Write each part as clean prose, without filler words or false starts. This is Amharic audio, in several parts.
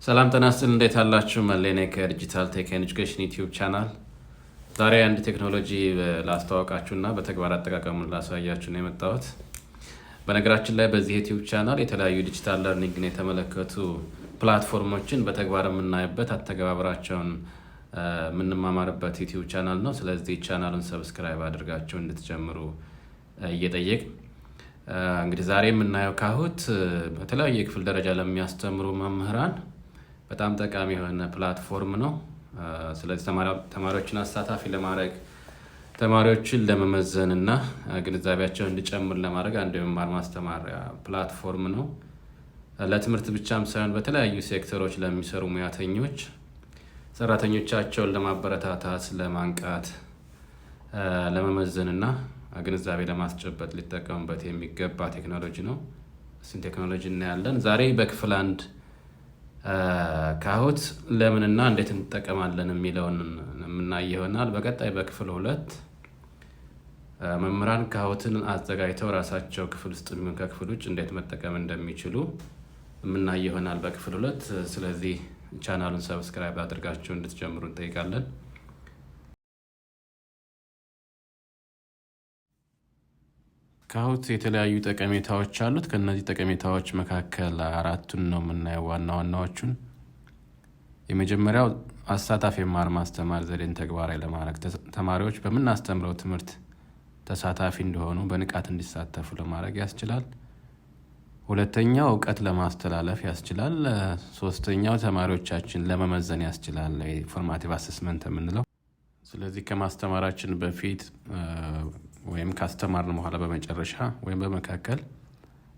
ሰላም ተናስተን እንዴት አላችሁ? መለኔ ከዲጂታል ቴክ ኤንድ ኤጁኬሽን ዩቲዩብ ቻናል ዛሬ አንድ ቴክኖሎጂ ላስተዋወቃችሁና በተግባር አጠቃቀሙን ላሳያችሁ ነው የመጣሁት። በነገራችን ላይ በዚህ ዩቲዩብ ቻናል የተለያዩ ዲጂታል ለርኒንግን የተመለከቱ ፕላትፎርሞችን በተግባር የምናይበት አተገባበራቸውን የምንማማርበት ዩቲዩብ ቻናል ነው። ስለዚህ ቻናሉን ሰብስክራይብ አድርጋችሁ እንድትጀምሩ እየጠየቅ እንግዲህ ዛሬ የምናየው ካሁት በተለያየ የክፍል ደረጃ ለሚያስተምሩ መምህራን በጣም ጠቃሚ የሆነ ፕላትፎርም ነው። ስለዚህ ተማሪዎችን አሳታፊ ለማድረግ ተማሪዎችን ለመመዘን እና ግንዛቤያቸውን እንዲጨምር ለማድረግ አንዱ የመማር ማስተማሪያ ፕላትፎርም ነው። ለትምህርት ብቻም ሳይሆን በተለያዩ ሴክተሮች ለሚሰሩ ሙያተኞች ሰራተኞቻቸውን ለማበረታታት፣ ለማንቃት፣ ለመመዘን እና ግንዛቤ ለማስጨበጥ ሊጠቀሙበት የሚገባ ቴክኖሎጂ ነው። እሱን ቴክኖሎጂ እናያለን። ዛሬ በክፍል አንድ ካሁት ለምንና እንዴት እንጠቀማለን የሚለውን የምናይ ይሆናል። በቀጣይ በክፍል ሁለት መምህራን ካሁትን አዘጋጅተው ራሳቸው ክፍል ውስጥ ከክፍል ውጭ እንዴት መጠቀም እንደሚችሉ የምናይ ይሆናል በክፍል ሁለት። ስለዚህ ቻናሉን ሰብስክራይብ አድርጋችሁ እንድትጀምሩ እንጠይቃለን። ካሁት የተለያዩ ጠቀሜታዎች አሉት። ከነዚህ ጠቀሜታዎች መካከል አራቱን ነው የምናየው፣ ዋና ዋናዎቹን። የመጀመሪያው አሳታፊ የመማር ማስተማር ዘዴን ተግባራዊ ለማድረግ ተማሪዎች በምናስተምረው ትምህርት ተሳታፊ እንዲሆኑ በንቃት እንዲሳተፉ ለማድረግ ያስችላል። ሁለተኛው እውቀት ለማስተላለፍ ያስችላል። ሶስተኛው ተማሪዎቻችን ለመመዘን ያስችላል፣ ፎርማቲቭ አሰስመንት የምንለው። ስለዚህ ከማስተማራችን በፊት ወይም ካስተማርን በኋላ በመጨረሻ ወይም በመካከል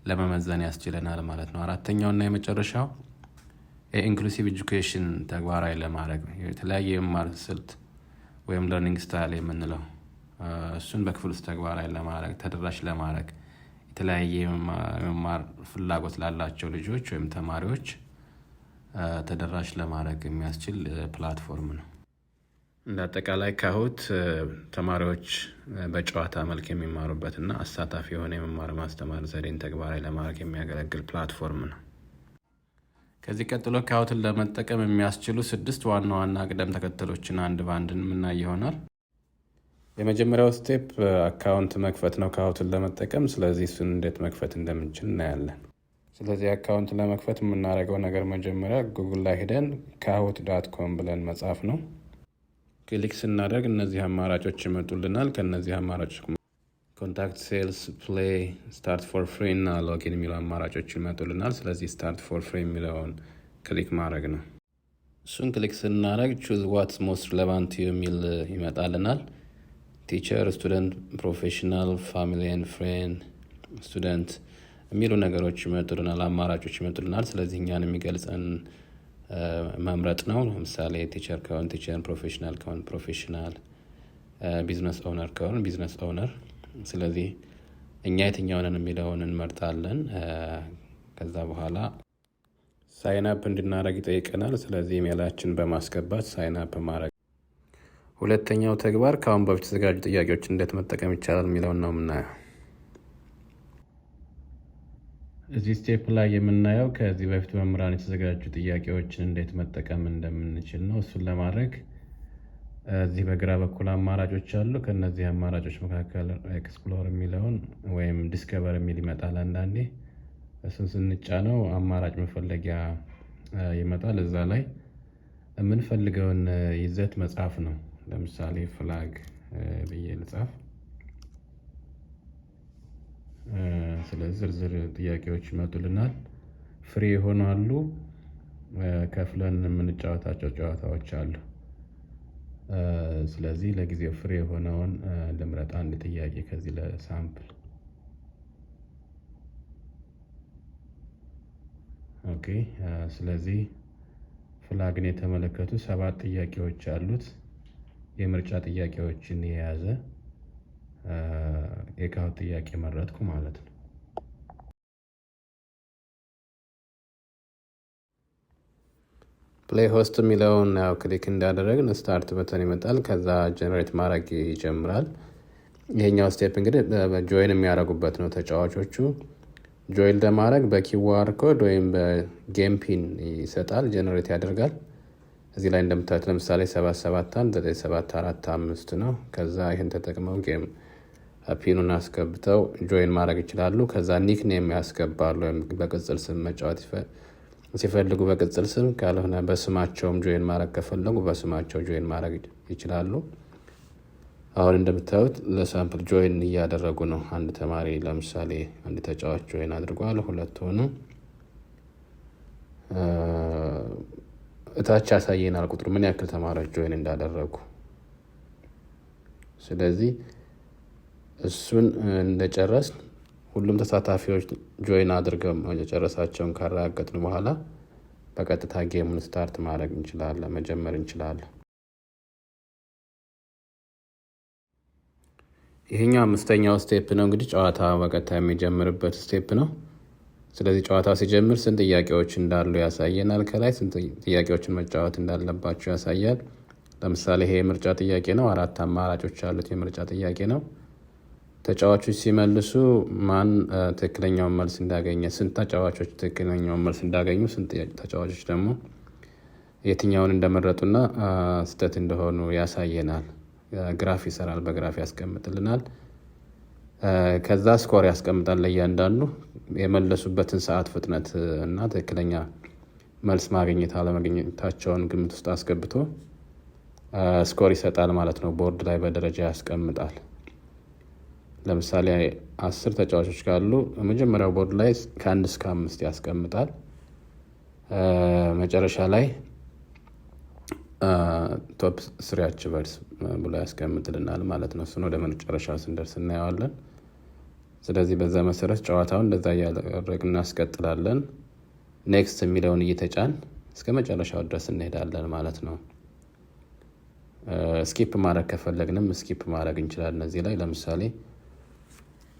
ለመመዘን ያስችለናል ማለት ነው። አራተኛውና የመጨረሻው ኢንክሉሲቭ ኤጁኬሽን ተግባራዊ ለማድረግ የተለያየ የመማር ስልት ወይም ለርኒንግ ስታይል የምንለው እሱን በክፍል ውስጥ ተግባራዊ ለማድረግ ተደራሽ ለማድረግ የተለያየ የመማር ፍላጎት ላላቸው ልጆች ወይም ተማሪዎች ተደራሽ ለማድረግ የሚያስችል ፕላትፎርም ነው። እንደ አጠቃላይ ካሁት ተማሪዎች በጨዋታ መልክ የሚማሩበትና አሳታፊ የሆነ የመማር ማስተማር ዘዴን ተግባራዊ ለማድረግ የሚያገለግል ፕላትፎርም ነው። ከዚህ ቀጥሎ ካሁትን ለመጠቀም የሚያስችሉ 6 ዋና ዋና ቅደም ተከተሎችን አንድ በአንድ የምናይ ይሆናል። የመጀመሪያው ስቴፕ አካውንት መክፈት ነው ካሁትን ለመጠቀም። ስለዚህ እሱን እንዴት መክፈት እንደምንችል እናያለን። ስለዚህ አካውንት ለመክፈት የምናደርገው ነገር መጀመሪያ ጉግል ላይ ሄደን kahoot.com ብለን መጻፍ ነው። ክሊክ ስናደርግ እነዚህ አማራጮች ይመጡልናል። ከነዚህ አማራጮች ኮንታክት፣ ሴልስ፣ ፕሌይ፣ ስታርት ፎር ፍሪ እና ሎጊን የሚሉ አማራጮች ይመጡልናል። ስለዚህ ስታርት ፎር ፍሪ የሚለውን ክሊክ ማድረግ ነው። እሱን ክሊክ ስናደርግ ቹዝ ዋትስ ሞስት ሪሌቫንት የሚል ይመጣልናል። ቲቸር፣ ስቱደንት፣ ፕሮፌሽናል፣ ፋሚሊ ኤንድ ፍሬንድ፣ ስቱደንት የሚሉ ነገሮች ይመጡልናል፣ አማራጮች ይመጡልናል። ስለዚህ እኛን የሚገልጸን መምረጥ ነው። ለምሳሌ ቲቸር ከሆን ቲቸር፣ ፕሮፌሽናል ከሆን ፕሮፌሽናል፣ ቢዝነስ ኦውነር ከሆን ቢዝነስ ኦውነር። ስለዚህ እኛ የትኛውንን የሚለውን እንመርጣለን። ከዛ በኋላ ሳይን አፕ እንድናደርግ ይጠይቀናል። ስለዚህ ኢሜላችን በማስገባት ሳይን አፕ ማድረግ። ሁለተኛው ተግባር ከአሁን በፊት የተዘጋጁ ጥያቄዎች እንዴት መጠቀም ይቻላል የሚለውን ነው የምናየው። እዚህ ስቴፕ ላይ የምናየው ከዚህ በፊት መምህራን የተዘጋጁ ጥያቄዎችን እንዴት መጠቀም እንደምንችል ነው። እሱን ለማድረግ እዚህ በግራ በኩል አማራጮች አሉ። ከነዚህ አማራጮች መካከል ኤክስፕሎር የሚለውን ወይም ዲስከቨር የሚል ይመጣል አንዳንዴ። እሱን ስንጫነው አማራጭ መፈለጊያ ይመጣል። እዛ ላይ የምንፈልገውን ይዘት መጻፍ ነው። ለምሳሌ ፍላግ ብዬ ልጻፍ። ስለዚህ ዝርዝር ጥያቄዎች ይመጡልናል። ፍሪ ይሆናሉ። ከፍለን የምንጫወታቸው ጨዋታዎች አሉ። ስለዚህ ለጊዜው ፍሪ የሆነውን ልምረጥ፣ አንድ ጥያቄ ከዚህ ለሳምፕል። ኦኬ። ስለዚህ ፍላግን የተመለከቱ 7 ጥያቄዎች አሉት። የምርጫ ጥያቄዎችን የያዘ የካሁት ጥያቄ መረጥኩ ማለት ነው። ፕሌይ ሆስት የሚለውን ያው ክሊክ እንዳደረግን ስታርት በተን ይመጣል። ከዛ ጀነሬት ማድረግ ይጀምራል። ይሄኛው ስቴፕ እንግዲህ ጆይን የሚያደርጉበት ነው ተጫዋቾቹ። ጆይን ለማድረግ በኪዋር ኮድ ወይም በጌም ፒን ይሰጣል፣ ጀነሬት ያደርጋል። እዚህ ላይ እንደምታዩት ለምሳሌ 7719745 ነው። ከዛ ይህን ተጠቅመው ጌም ፒኑን አስገብተው ጆይን ማድረግ ይችላሉ። ከዛ ኒክኔም ያስገባሉ፣ ወይም በቅጽል ስም መጫወት ሲፈልጉ በቅጽል ስም፣ ካልሆነ በስማቸውም ጆይን ማድረግ ከፈለጉ በስማቸው ጆይን ማድረግ ይችላሉ። አሁን እንደምታዩት ለሳምፕል ጆይን እያደረጉ ነው። አንድ ተማሪ ለምሳሌ አንድ ተጫዋች ጆይን አድርጓል፣ 2 ሆኑ። እታች ያሳየናል ቁጥሩ ምን ያክል ተማሪዎች ጆይን እንዳደረጉ። ስለዚህ እሱን እንደጨረስ ሁሉም ተሳታፊዎች ጆይን አድርገው መጨረሳቸውን ካረጋገጥን በኋላ በቀጥታ ጌሙን ስታርት ማድረግ እንችላለን፣ መጀመር እንችላለን። ይሄኛው 5ኛው ስቴፕ ነው። እንግዲህ ጨዋታ በቀጥታ የሚጀምርበት ስቴፕ ነው። ስለዚህ ጨዋታ ሲጀምር ስንት ጥያቄዎች እንዳሉ ያሳየናል። ከላይ ስንት ጥያቄዎችን መጫወት እንዳለባቸው ያሳያል። ለምሳሌ ይሄ የምርጫ ጥያቄ ነው። 4 አማራጮች ያሉት የምርጫ ጥያቄ ነው። ተጫዋቾች ሲመልሱ ማን ትክክለኛውን መልስ እንዳገኘ፣ ስንት ተጫዋቾች ትክክለኛውን መልስ እንዳገኙ፣ ስንት ተጫዋቾች ደግሞ የትኛውን እንደመረጡና ስህተት እንደሆኑ ያሳየናል። ግራፍ ይሰራል፣ በግራፍ ያስቀምጥልናል። ከዛ ስኮር ያስቀምጣል ለእያንዳንዱ የመለሱበትን ሰዓት ፍጥነት እና ትክክለኛ መልስ ማግኘት አለማግኘታቸውን ግምት ውስጥ አስገብቶ ስኮር ይሰጣል ማለት ነው። ቦርድ ላይ በደረጃ ያስቀምጣል። ለምሳሌ 10 ተጫዋቾች ካሉ መጀመሪያው ቦርድ ላይ ከ1 እስከ 5 ያስቀምጣል። መጨረሻ ላይ ቶፕ 3 አቺቨርስ ብሎ ያስቀምጥልናል ማለት ነው። እሱን ወደ መጨረሻ ስንደርስ እናየዋለን። ስለዚህ በዛ መሰረት ጨዋታውን እንደዛ እያደረግን እናስቀጥላለን። ኔክስት የሚለውን እየተጫን እስከ መጨረሻው ድረስ እንሄዳለን ማለት ነው። ስኪፕ ማድረግ ከፈለግንም ስኪፕ ማድረግ እንችላለን። እዚህ ላይ ለምሳሌ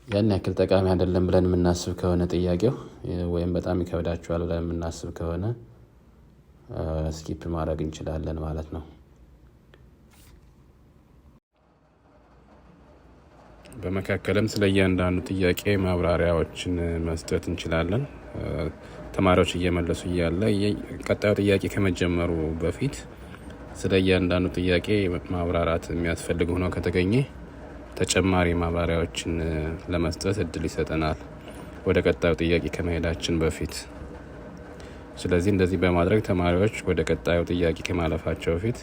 ያን ያክል ጠቃሚ አይደለም ብለን የምናስብ ከሆነ ጥያቄው ወይም በጣም ይከብዳችኋል ብለን የምናስብ ከሆነ ስኪፕ ማድረግ እንችላለን ማለት ነው። በመካከልም ስለ እያንዳንዱ ጥያቄ ማብራሪያዎችን መስጠት እንችላለን። ተማሪዎች እየመለሱ እያለ ቀጣዩ ጥያቄ ከመጀመሩ በፊት ስለ እያንዳንዱ ጥያቄ ማብራራት የሚያስፈልግ ሆኖ ከተገኘ ተጨማሪ ማብራሪያዎችን ለመስጠት እድል ይሰጠናል ወደ ቀጣዩ ጥያቄ ከመሄዳችን በፊት። ስለዚህ እንደዚህ በማድረግ ተማሪዎች ወደ ቀጣዩ ጥያቄ ከማለፋቸው በፊት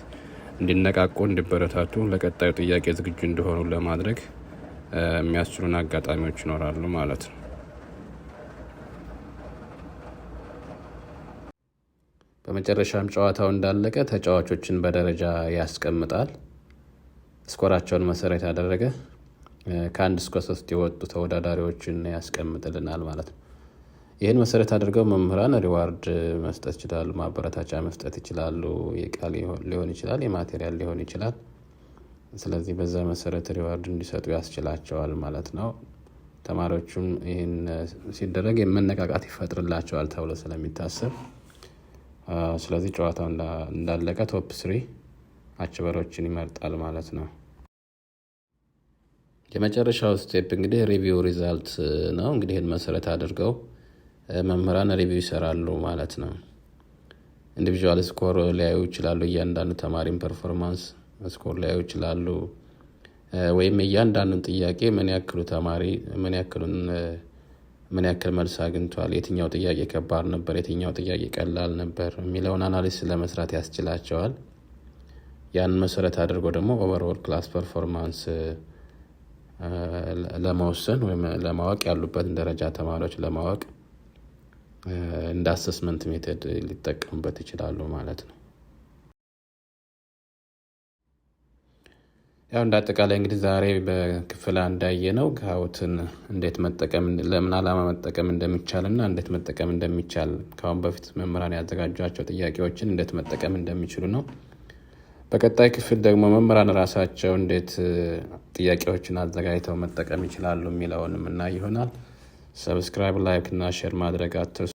እንዲነቃቁ፣ እንዲበረታቱ፣ ለቀጣዩ ጥያቄ ዝግጁ እንደሆኑ ለማድረግ የሚያስችሉን አጋጣሚዎች ይኖራሉ ማለት ነው። በመጨረሻም ጨዋታው እንዳለቀ ተጫዋቾችን በደረጃ ያስቀምጣል። ስኮራቸውን መሰረት ያደረገ ከ1 እስከ 3 የወጡ ተወዳዳሪዎችን ያስቀምጥልናል ማለት ነው። ይህን መሰረት አድርገው መምህራን ሪዋርድ መስጠት ይችላሉ፣ ማበረታቻ መስጠት ይችላሉ። የቃል ሊሆን ይችላል፣ የማቴሪያል ሊሆን ይችላል። ስለዚህ በዛ መሰረት ሪዋርድ እንዲሰጡ ያስችላቸዋል ማለት ነው። ተማሪዎቹም ይህን ሲደረግ የመነቃቃት ይፈጥርላቸዋል ተብሎ ስለሚታሰብ፣ ስለዚህ ጨዋታው እንዳለቀ ቶፕ 3 አቺቨሮችን ይመርጣል ማለት ነው። የመጨረሻው ስቴፕ እንግዲህ ሪቪው ሪዛልት ነው። እንግዲህ ይህን መሰረት አድርገው መምህራን ሪቪው ይሰራሉ ማለት ነው። ኢንዲቪዥዋል ስኮር ሊያዩ ይችላሉ። እያንዳንዱ ተማሪም ፐርፎርማንስ ስኮር ሊያዩ ይችላሉ። ወይም እያንዳንዱን ጥያቄ ምን ያክሉ ተማሪ ምን ያክል መልስ አግኝቷል፣ የትኛው ጥያቄ ከባድ ነበር፣ የትኛው ጥያቄ ቀላል ነበር የሚለውን አናሊሲስ ለመስራት ያስችላቸዋል። ያን መሰረት አድርጎ ደግሞ ኦቨርኦል ክላስ ፐርፎርማንስ ለመወሰን ወይም ለማወቅ ያሉበትን ደረጃ ተማሪዎች ለማወቅ እንደ አሰስመንት ሜተድ ሊጠቀሙበት ይችላሉ ማለት ነው። ያው እንደ አጠቃላይ እንግዲህ ዛሬ በክፍል 1 ያየነው ካሁትን እንዴት መጠቀም ለምን ዓላማ መጠቀም እንደሚቻልና እንዴት መጠቀም እንደሚቻል ካሁን በፊት መምህራን ያዘጋጇቸው ጥያቄዎችን እንዴት መጠቀም እንደሚችሉ ነው። በቀጣይ ክፍል ደግሞ መምህራን ራሳቸው እንዴት ጥያቄዎችን አዘጋጅተው መጠቀም ይችላሉ የሚለውን እና ይሆናል። ሰብስክራይብ፣ ላይክ እና ሼር ማድረግ አትርሱ።